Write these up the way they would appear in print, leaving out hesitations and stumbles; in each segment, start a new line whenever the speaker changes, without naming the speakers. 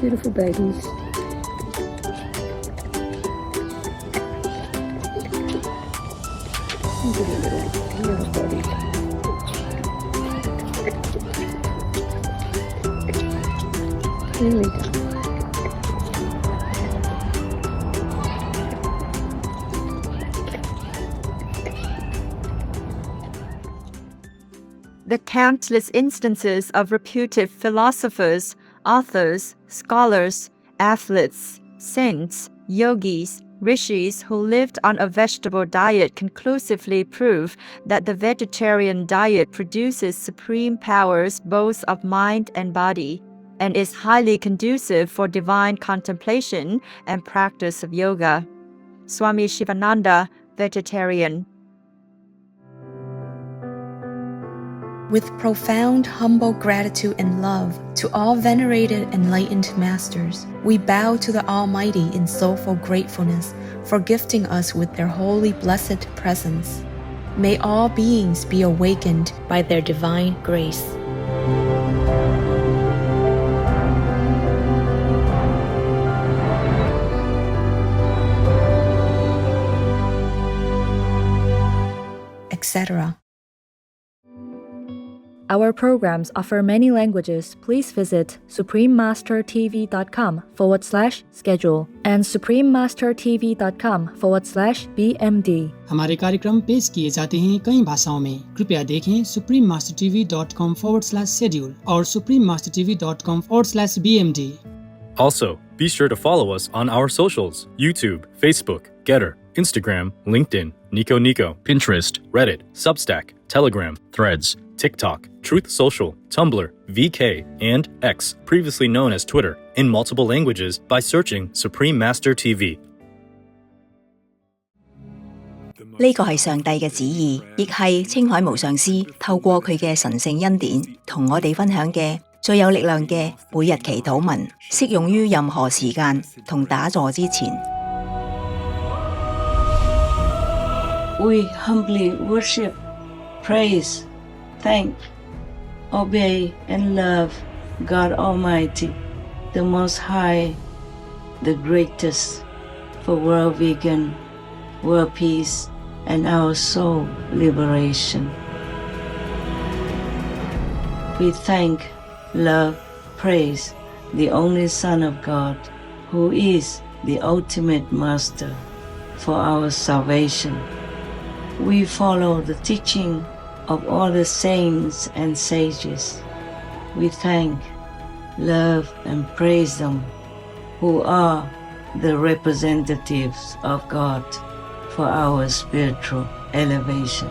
beautiful babies. Look at the little buddies. Here we go.
The countless instances of reputed philosophers, authors, scholars, athletes, saints, yogis, rishis who lived on a vegetable diet conclusively prove that the vegetarian diet produces supreme powers both of mind and body, and is highly conducive for divine contemplation and practice of yoga. Swami Shivananda, vegetarian.
With profound, humble gratitude and love to all venerated enlightened masters, we bow to the Almighty in soulful gratefulness for gifting us with their holy blessed presence. May all beings be awakened by their divine grace. Etc.
Our programs offer many languages. Please visit suprememastertv.com/schedule and suprememastertv.com/BMD.
हमारे कार्यक्रम पेश किए जाते हैं कई भाषाओं में। कृपया देखें suprememastertv.com/schedule और suprememastertv.com/BMD.
Also, be sure to follow us on our socials: YouTube, Facebook, Getter, Instagram, LinkedIn, Nico Nico, Pinterest, Reddit, Substack, Telegram, Threads, TikTok, Truth Social, Tumblr, VK, and X, previously known as Twitter, in multiple languages by searching Supreme Master TV.
呢個係上帝嘅旨意，亦係青海無上師透過佢嘅神聖恩典同我哋分享嘅最有力量嘅每日祈禱文，適用於任何時間同打坐之前。
We humbly worship, praise, thank, obey, and love God Almighty, the Most High, the Greatest, for world vegan, world peace, and our soul liberation. We thank, love, praise the only Son of God, who is the ultimate Master for our salvation. We follow the teaching of all the saints and sages. We thank, love, and praise them, who are the representatives of God for our spiritual elevation.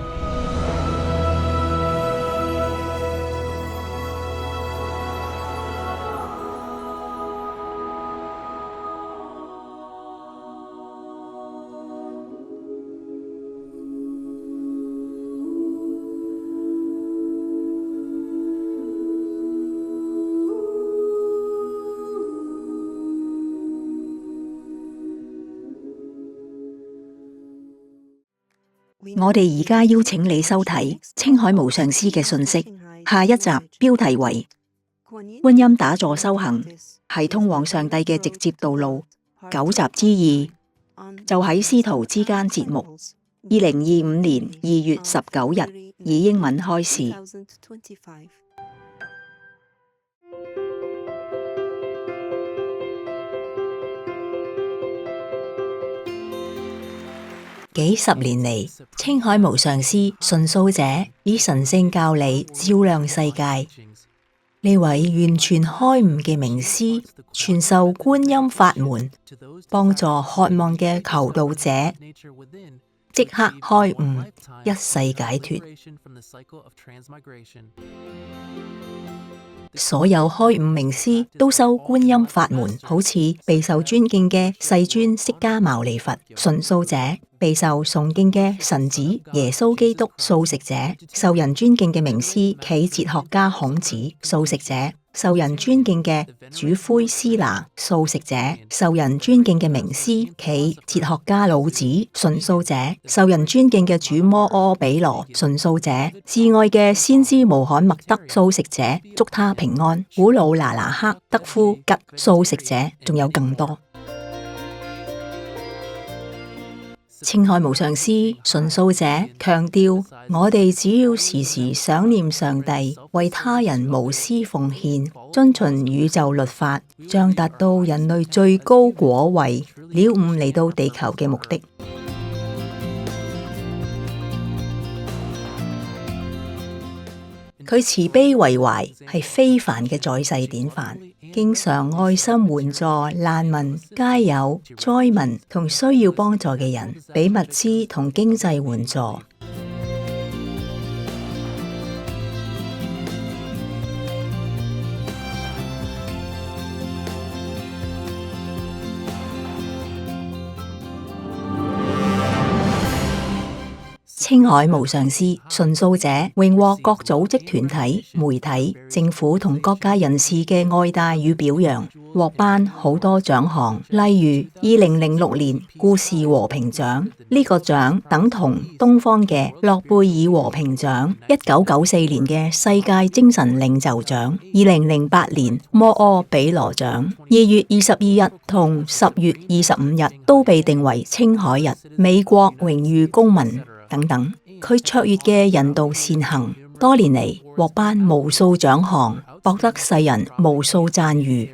我哋而家邀請你收睇青海無上師嘅訊息，下一集標題為觀音打坐修行係通往上帝嘅直接道路，9集之2，就喺師徒之間節目，2025年2月19日以英文開始。幾十年嚟，青海無上師純素者以神聖教理照亮世界。呢位完全開悟嘅名師，傳授觀音法門，幫助渴望嘅求道者即刻開悟，一世解脫。所有開悟名師都修觀音法門，好似備受尊敬嘅世尊釋迦牟尼佛；純素者備受崇敬嘅神子耶穌基督；素食者受人尊敬嘅名師暨哲學家孔子；素食者受人尊敬嘅主灰斯拿素食者，受人尊敬嘅名師企哲學家老子純素者，受人尊敬嘅主摩訶比羅純素者，至愛嘅先知穆罕默德素食者，祝他平安，古魯那拿克德夫吉素食者，仲有更多。青海無上師純素者強調，我哋只要時時想念上帝，為他人無私奉獻，遵循宇宙律法，將達到人類最高果位，了悟嚟到地球嘅目的。佢慈悲為懷，係非凡嘅在世典範，經常愛心援助難民、街友、災民同需要幫助嘅人，俾物資同經濟援助。青海無上師純素者榮獲各組織團體、媒體、政府同各界人士嘅愛戴與表揚，獲頒好多獎項，例如2006年故事和平獎，呢個獎等同東方嘅諾貝爾和平獎；1994年嘅世界精神領袖獎；2008年摩訶比羅獎；2月22日同10月25日都被定為青海日、美國榮譽公民等等。佢卓越嘅人道善行，多年嚟獲頒無數獎項，博得世人無數讚譽。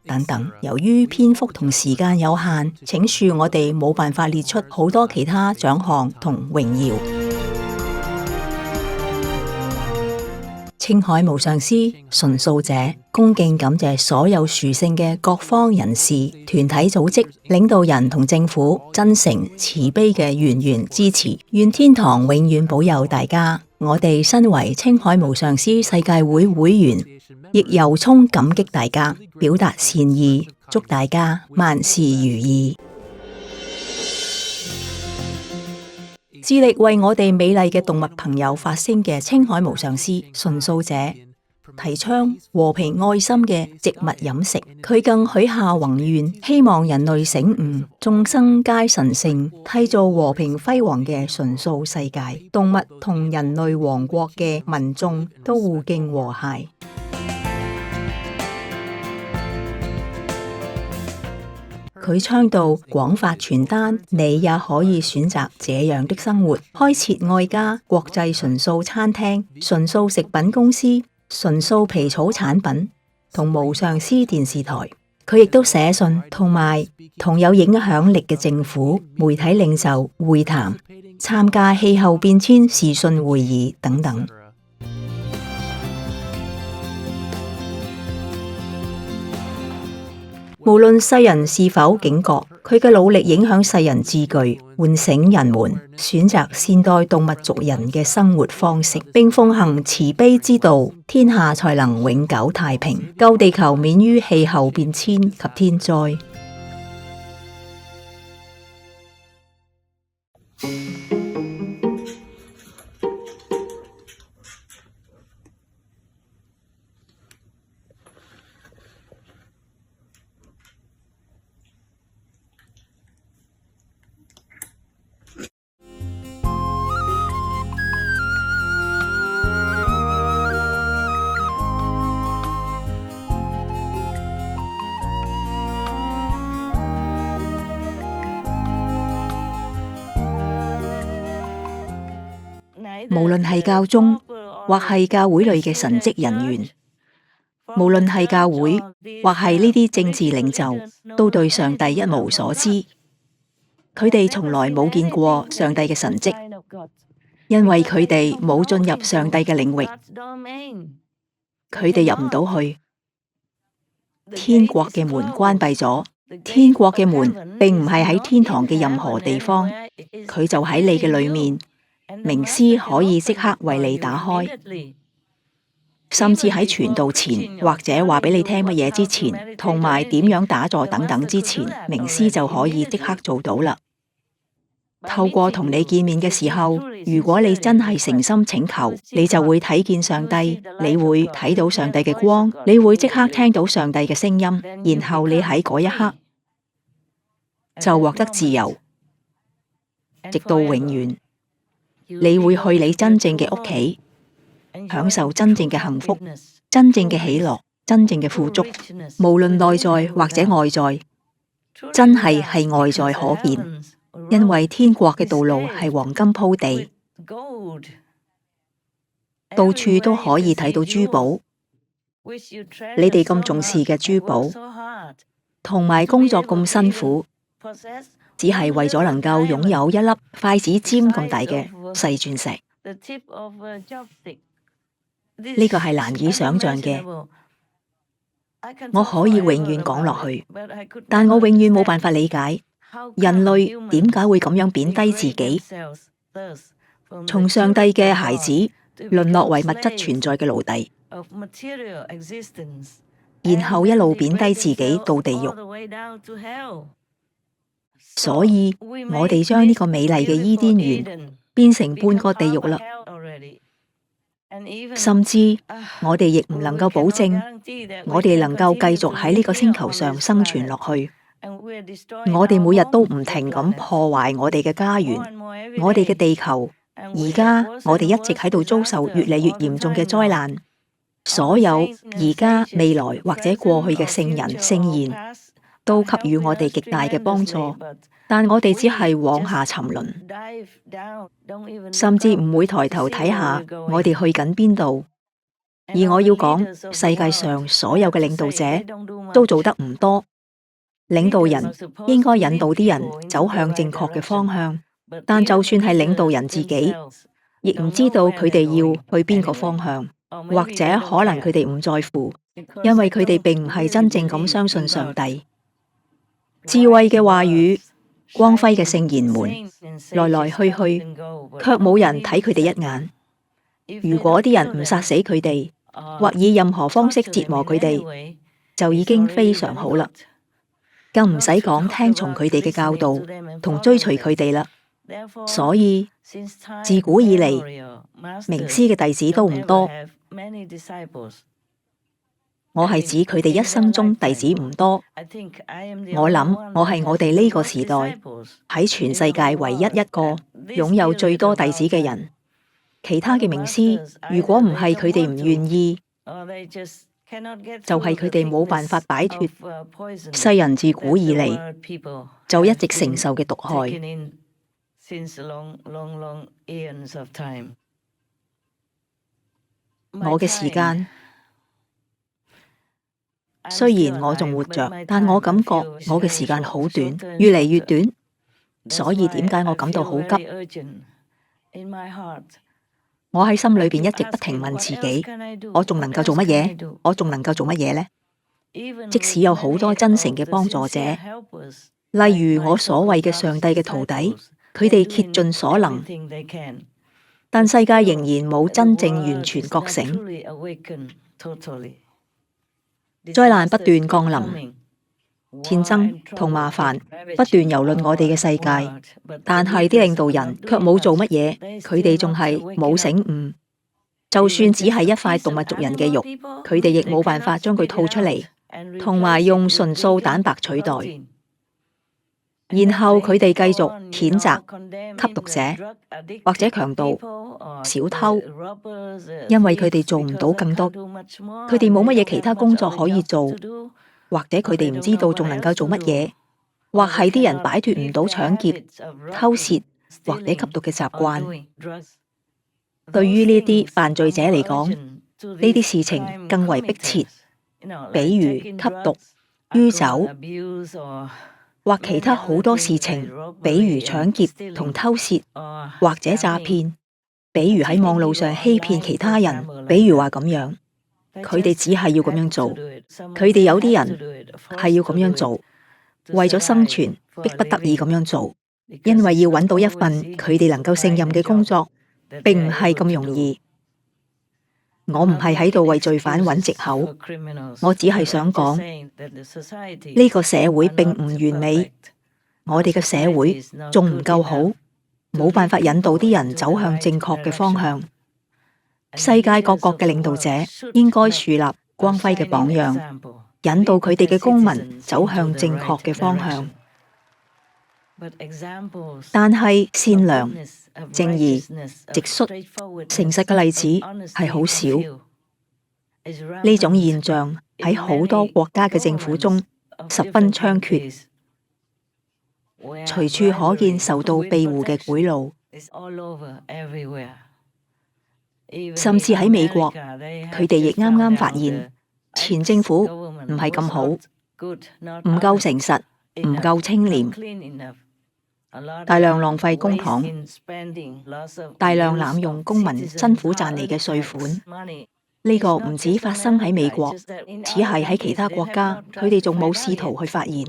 等等，由於篇幅同時間有限，請恕我哋冇辦法列出好多其他獎項同榮耀。青海無上師純素者恭敬感謝所有殊勝嘅各方人士、團體組織、領導人同政府真誠慈悲嘅源源支持，願天堂永遠保佑大家。我哋身為青海無上師世界會會員，亦由衷感激大家，表達善意，祝大家萬事如意。致力為我哋美麗嘅動物朋友發聲嘅青海無上師純素者，提倡和平愛心嘅植物飲食。佢更許下宏願，希望人類醒悟，眾生皆神聖，締造和平輝煌嘅純素世界，動物同人類王國嘅民眾都互敬和諧。佢倡導廣發傳單，你也可以選擇這樣的生活，開設愛家國際純素餐廳、純素食品公司、純素皮草產品同無上師電視台。佢亦都寫信同埋同有影響力嘅政府、媒體領袖會談，參加氣候變遷視訊會議等等。無論世人是否警覺，佢嘅努力影響世人自具，喚醒人們選擇善待動物族人嘅生活方式，並奉行慈悲之道，天下才能永久太平，救地球免於氣候變遷及天災。無論係教宗或係教會裏嘅神職人員，無論係教會或係呢啲政治領袖，都對上帝一無所知。佢哋從來冇見過上帝嘅神蹟，因為佢哋冇進入上帝嘅領域，佢哋入唔到去。天國嘅門關閉咗，天國嘅門並唔係喺天堂嘅任何地方，佢就喺你嘅裏面。明師可以即刻為你打開，甚至喺傳道前或者話俾你聽乜嘢之前，同埋點樣打坐等等之前，明師就可以即刻做到啦。透過同你見面嘅時候，如果你真係誠心請求，你就會睇見上帝，你會睇到上帝嘅光，你會即刻聽到上帝嘅聲音，然後你喺嗰一刻就獲得自由，直到永遠。你會去你真正嘅屋企，享受真正嘅幸福、真正嘅喜樂、真正嘅富足，無論內在或者外在，真係外在可見。因為天國嘅道路係黃金鋪地，到處都可以睇到珠寶。你哋咁重視嘅珠寶，同埋工作咁辛苦，只係為咗能夠擁有一粒筷子尖咁大嘅細鑽石，呢個係難以想象嘅。我可以永遠講落去，但我永遠冇辦法理解人類點解會咁樣貶低自己，從上帝嘅孩子淪落為物質存在嘅奴隸，然後一路貶低自己到地獄。所以我哋將呢個美麗嘅伊甸園變成半個地獄啦，甚至我哋亦唔能夠保證我哋能夠繼續喺呢個星球上生存落去。我哋每日都唔停咁破壞我哋嘅家園，我哋嘅地球。而家我哋一直喺度遭受越嚟越嚴重嘅災難。所有而家、未來或者過去嘅聖人聖賢都給予我哋極大嘅幫助，但我哋只係往下沉淪，甚至唔會抬頭睇下我哋去緊邊度。而我要講，世界上所有嘅領導者都做得唔多。領導人應該引導啲人走向正確嘅方向，但就算係領導人自己，亦唔知道佢哋要去邊個方向，或者可能佢哋唔在乎，因為佢哋並唔係真正咁相信上帝。智慧嘅話語、光輝嘅聖賢們，來來去去，卻冇人睇佢哋一眼。如果啲人唔殺死佢哋，或以任何方式折磨佢哋，就已經非常好啦。更唔使講聽從佢哋嘅教導同追隨佢哋啦。所以自古以嚟，明師嘅弟子都唔多。我係指佢哋一生中弟子唔多。我諗我係我哋呢個時代喺全世界唯一一個擁有最多弟子嘅人。其他嘅名師，如果唔係佢哋唔願意，就係佢哋冇辦法擺脫世人自古以嚟就一直承受嘅毒害。我嘅時間，雖然我仲活着，但我感覺我嘅時間好短，越嚟越短。所以點解我感到好急？我喺心裏邊一直不停問自己，我仲能夠做乜嘢？我仲能夠做乜嘢呢？即使有好多真誠嘅幫助者，例如我所謂嘅上帝嘅徒弟，佢哋竭盡所能，但世界仍然冇真正完全覺醒。災難不斷降臨，戰爭同麻煩不斷蹂躪我哋嘅世界，但係啲領導人卻冇做乜嘢，佢哋仲係冇醒悟。就算只係一塊動物族人嘅肉，佢哋亦冇辦法將佢吐出嚟，同埋用純素蛋白取代。然後佢哋繼續譴責吸毒者或者強盜、小偷，因為佢哋做唔到更多，佢哋冇乜嘢其他工作可以做。或者佢哋唔知道仲能夠做乜嘢，或係啲人擺脫唔到搶劫、偷竊或者吸毒嘅習慣。對於呢啲犯罪者嚟講，呢啲事情更為迫切，比如吸毒、酗酒，或其他好多事情，比如搶劫同偷竊，或者詐騙，比如喺網路上欺騙其他人，比如話咁樣。佢哋只係要咁樣做，佢哋有啲人係要咁樣做，為咗生存，迫不得已咁樣做，因為要揾到一份佢哋能夠勝任嘅工作，並唔係咁容易。我唔係喺度為罪犯揾藉口，我只係想講，呢個社會並唔完美，我哋嘅社會仲唔夠好，冇辦法引導啲人走向正確嘅方向。世界各國嘅領導者應該樹立光輝嘅榜樣，引導佢哋嘅公民走向正確嘅方向。但係善良、正義、直率、誠實嘅例子係好少。呢種現象喺好多國家嘅政府中十分猖獗，隨處可見受到庇護嘅賄賂。甚至喺美國，佢哋亦啱啱發現前政府唔係咁好，唔夠誠實，唔夠清廉，大量浪費公帑，大量濫用公民辛苦賺嚟嘅稅款。呢個唔止發生喺美國，只係喺其他國家，佢哋仲冇試圖去發現。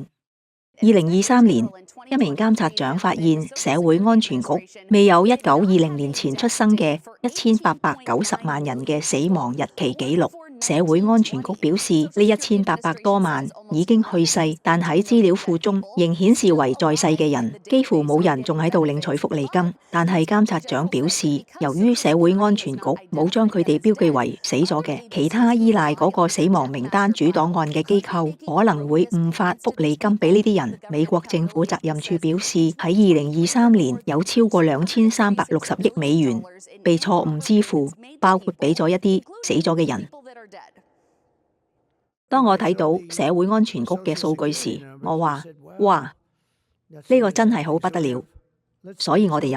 2023年，一名監察長發現社會安全局未有1920年前出生嘅1890萬人嘅死亡日期記錄。社會安全局表示，呢1800多萬已經去世，但喺資料庫中仍顯示為在世嘅人，幾乎冇人仲喺度領取福利金。但係監察長表示，由於社會安全局冇將佢哋標記為死咗嘅，其他依賴嗰個死亡名單主檔案嘅機構可能會誤發福利金俾呢啲人。美國政府責任處表示，喺2023年有超過2360億美元被錯誤支付，包括俾咗一啲死咗嘅人。當我睇到社會安全局嘅數據時，我話：哇，呢個真係好不得了。所以我哋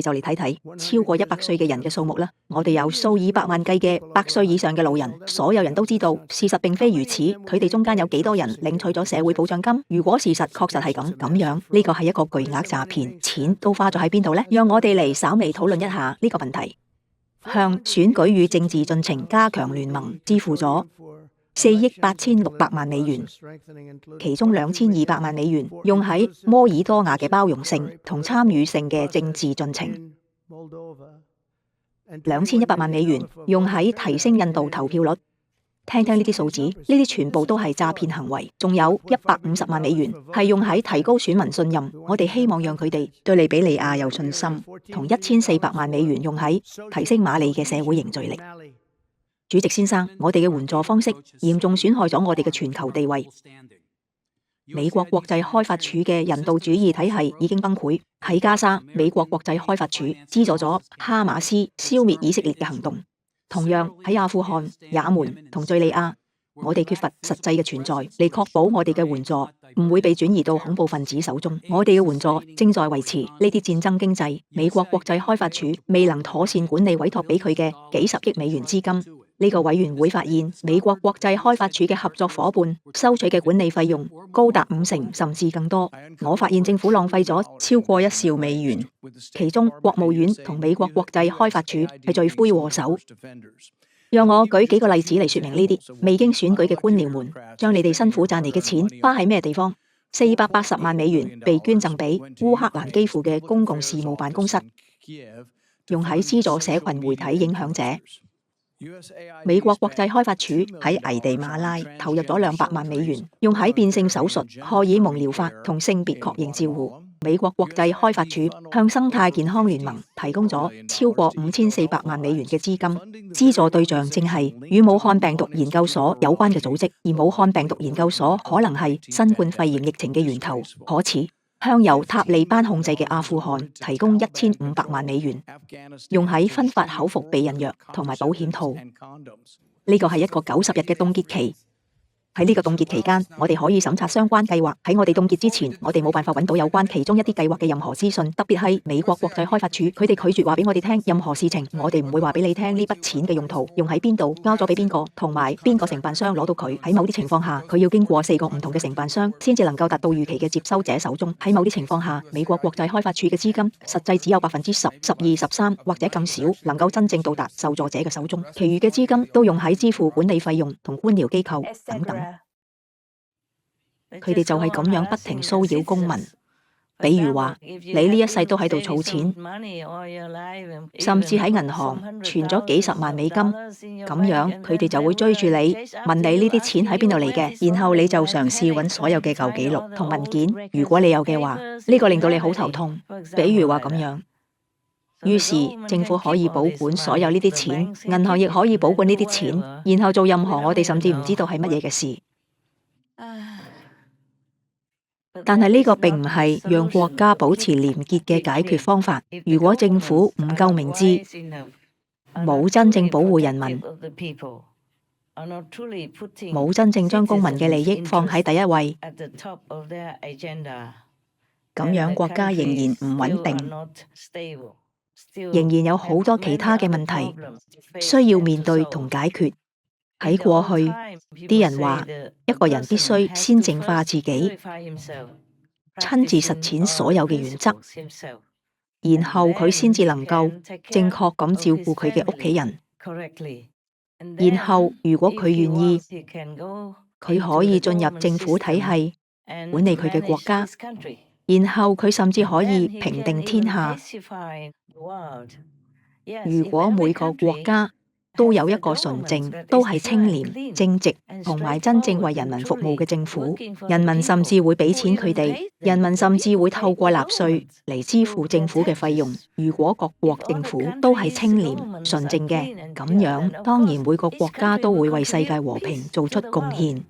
就嚟睇睇超過100歲嘅人嘅數目啦。我哋有數以百萬計嘅100歲以上嘅老人，所有人都知道事實並非如此。佢哋中間有幾多人領取咗社會保障金？如果事實確實係咁樣，呢個係一個巨額詐騙，錢都花咗喺邊度呢？讓我哋嚟稍微討論一下呢個問題。向選舉與政治進程加強聯盟支付咗4億8600萬美元，其中2200萬美元用喺摩爾多瓦嘅包容性同參與性嘅政治進程，2100萬美元用喺提升印度投票率。聽聽呢啲數字，呢啲全部都係詐騙行為。仲有150萬美元係用喺提高選民信任，我哋希望讓佢哋對利比里亞有信心，同1400萬美元用喺提升馬里嘅社會凝聚力。主席先生，我哋嘅援助方式嚴重損害咗我哋嘅全球地位。美國國際開發署嘅人道主義體系已經崩潰。喺加沙，美國國際開發署資助咗哈馬斯消滅以色列嘅行動。同樣喺阿富汗、也門同敘利亞，我哋缺乏實際嘅存在嚟確保我哋嘅援助唔會被轉移到恐怖分子手中。我哋嘅援助正在維持呢啲戰爭經濟。美國國際開發署未能妥善管理委託俾佢嘅幾十億美元資金。呢個委員會發現，美國國際開發署嘅合作夥伴收取嘅管理費用高達50%甚至更多。我發現政府浪費咗超過1兆美元，其中國務院同美國國際開發署係罪魁禍首。讓我舉幾個例子嚟說明呢啲未經選舉嘅官僚們將你哋辛苦賺嚟嘅錢花喺咩地方。480萬美元被捐贈俾烏克蘭基輔嘅公共事務辦公室，用喺資助社群媒體影響者。美國國際開發署喺危地馬拉投入咗200萬美元，用喺變性手術、荷爾蒙療法同性別確認照護。美國國際開發署向生態健康聯盟提供咗超過5400萬美元嘅資金，資助對象正係與武漢病毒研究所有關嘅組織，而武漢病毒研究所可能係新冠肺炎疫情嘅源頭。可恥，向由塔利班控制嘅阿富汗提供1500萬美元，用喺分發口服避孕藥同埋保險套。呢個係一個90日嘅凍結期。喺呢個凍結期間，我哋可以審查相關計劃。喺我哋凍結之前，我哋冇辦法揾到有關其中一啲計劃嘅任何資訊，特別係美國國際開發署，佢哋拒絕話俾我哋聽任何事情。我哋唔會話俾你聽呢筆錢嘅用途，用喺邊度，交咗俾邊個，同埋邊個承辦商攞到佢。喺某啲情況下，佢要經過4個唔同嘅承辦商，先至能夠達到預期嘅接收者手中。喺某啲情況下，美國國際開發署嘅資金實際只有10%、12%、13%或者更少，能夠真正到達受助者嘅手中。其餘嘅資金都用喺支付管理費用同官僚機構等等。佢哋就係咁樣不停騷擾公民，比如話你呢一世都喺度儲錢，甚至喺銀行存咗幾十萬美金，咁樣佢哋就會追住你，問你呢啲錢喺邊度嚟嘅，然後你就嘗試揾所有嘅舊記錄同文件，如果你有嘅話，呢個令到你好頭痛。比如話咁樣，於是政府可以保管所有呢啲錢，銀行亦可以保管呢啲錢，然後做任何我哋甚至唔知道係乜嘢嘅事。但係呢個並唔係讓國家保持廉潔嘅解決方法。如果政府唔夠明智，冇真正保護人民，冇真正將公民嘅利益放喺第一位，咁樣國家仍然唔穩定，仍然有好多其他嘅問題需要面對同解決。喺過去，啲人話一個人必須先淨化自己，親自實踐所有嘅原則，然後佢先至能夠正確咁照顧佢嘅屋企人。然後如果佢願意，佢可以進入政府體系，管理佢嘅國家，然後佢甚至可以平定天下。如果每個國家都有一個純正、都係清廉、正直同埋真正為人民服務嘅政府，人民甚至會俾錢佢哋，人民甚至會透過納稅嚟支付政府嘅費用。如果各國政府都係清廉、純正嘅，咁樣當然每個國家都會為世界和平做出貢獻。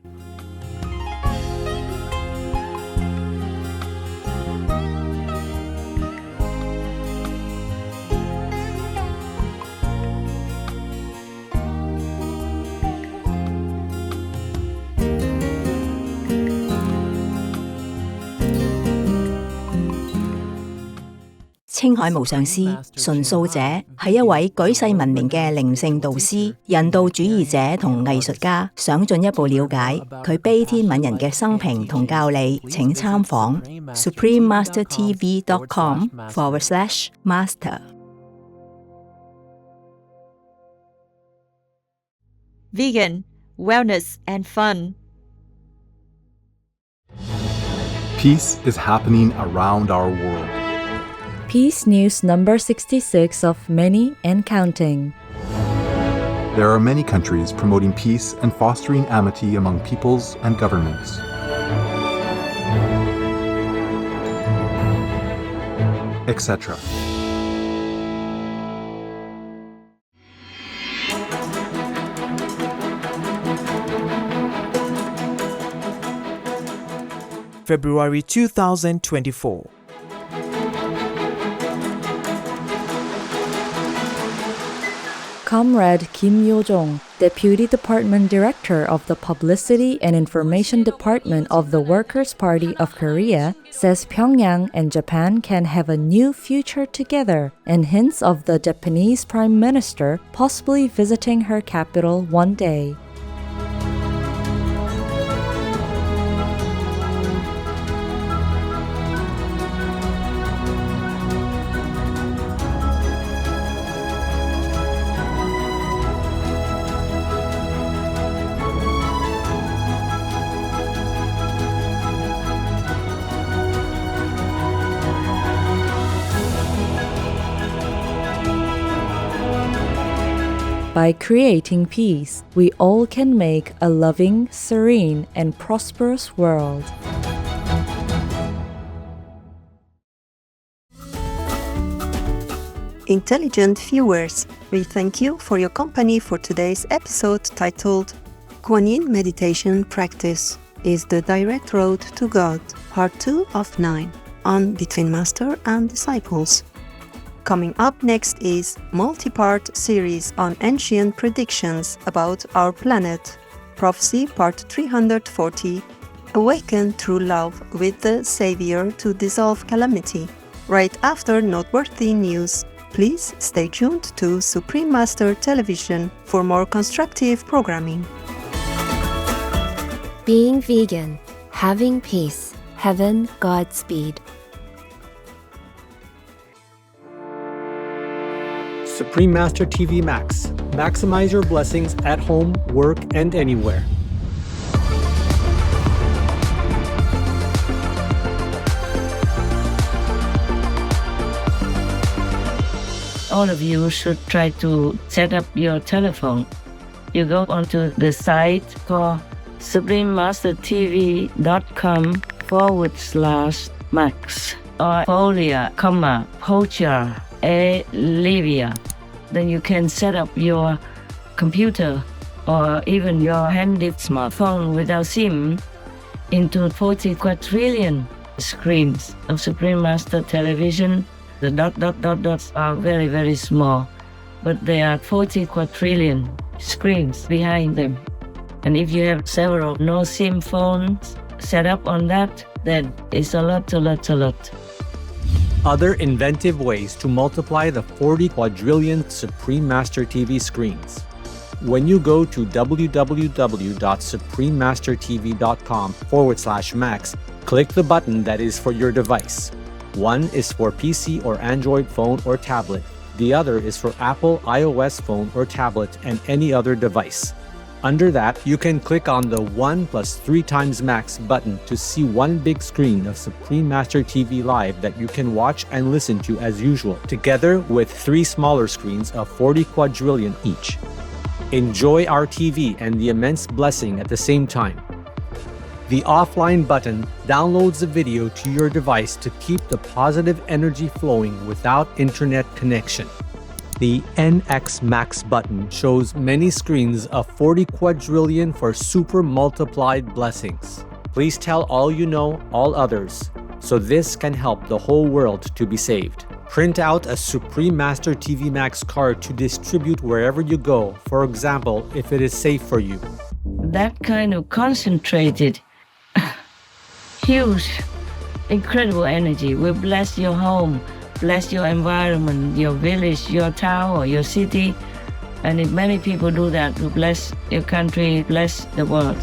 青海無上師純素者係一位舉世聞名嘅靈性導師、人道主義者同藝術家。想進一步了解佢悲天憫人嘅生平同教理，請參訪 suprememastertv.com/master。
Vegan, wellness and fun.
Peace is happening around our world.
Peace News number 66 of many and counting.
There are many countries promoting peace and fostering amity among peoples and governments. Etc.
February 2024.
Comrade Kim Yo-jong, Deputy Department Director of the Publicity and Information Department of the Workers' Party of Korea, says Pyongyang and Japan can have a new future together and hints of the Japanese Prime Minister possibly visiting her capital one day. By creating peace, we all can make a loving, serene, and prosperous world.
Intelligent viewers, we thank you for your company for today's episode titled Kuan Yin Meditation Practice is the Direct Road to God, Part 2 of 9, on Between Master and Disciples. Coming up next is multi-part series on ancient predictions about our planet. Prophecy Part 340, Awaken True Love with the Savior to Dissolve Calamity. Right after noteworthy news, please stay tuned to Supreme Master Television for more constructive programming.
Being vegan, having peace, heaven, Godspeed.
Supreme Master TV Max. Maximize your blessings at home, work, and anywhere.
All of you should try to set up your telephone. You go onto the site called suprememastertv.com/max or Folia, Pocha, Livia. Then you can set up your computer or even your handy smartphone without SIM into 40 quadrillion screens of Supreme Master Television. The dots are very, very small, but there are 40 quadrillion screens behind them. And if you have several no-SIM phones set up on that, then it's a lot.
Other inventive ways to multiply the 40 quadrillion Supreme Master TV screens. When you go to www.suprememastertv.com/max, click the button that is for your device. One is for PC or Android phone or tablet. The other is for Apple iOS phone or tablet and any other device. Under that, you can click on the 1+3 max button to see one big screen of Supreme Master TV Live that you can watch and listen to as usual, together with 3 smaller screens of 40 quadrillion each. Enjoy our TV and the immense blessing at the same time. The offline button downloads the video to your device to keep the positive energy flowing without internet connection. The NX Max button shows many screens of 40 quadrillion for super multiplied blessings. Please tell all you know, all others, so this can help the whole world to be saved. Print out a Supreme Master TV Max card to distribute wherever you go, for example, if it is safe for you.
That kind of concentrated, huge, incredible energy will bless your home, bless your environment, your village, your town, or your city. And if many people do that, to bless your country, bless the world,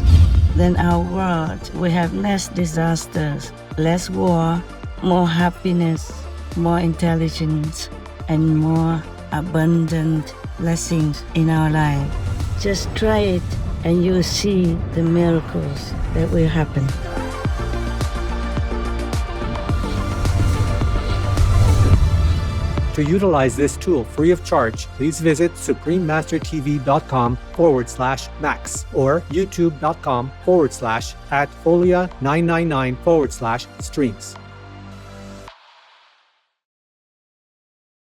then our world will have less disasters, less war, more happiness, more intelligence, and more abundant blessings in our life. Just try it and you'll see the miracles that will happen.
To utilize this tool free of charge, please visit suprememastertv.com/max or youtube.com/@folia999/streams.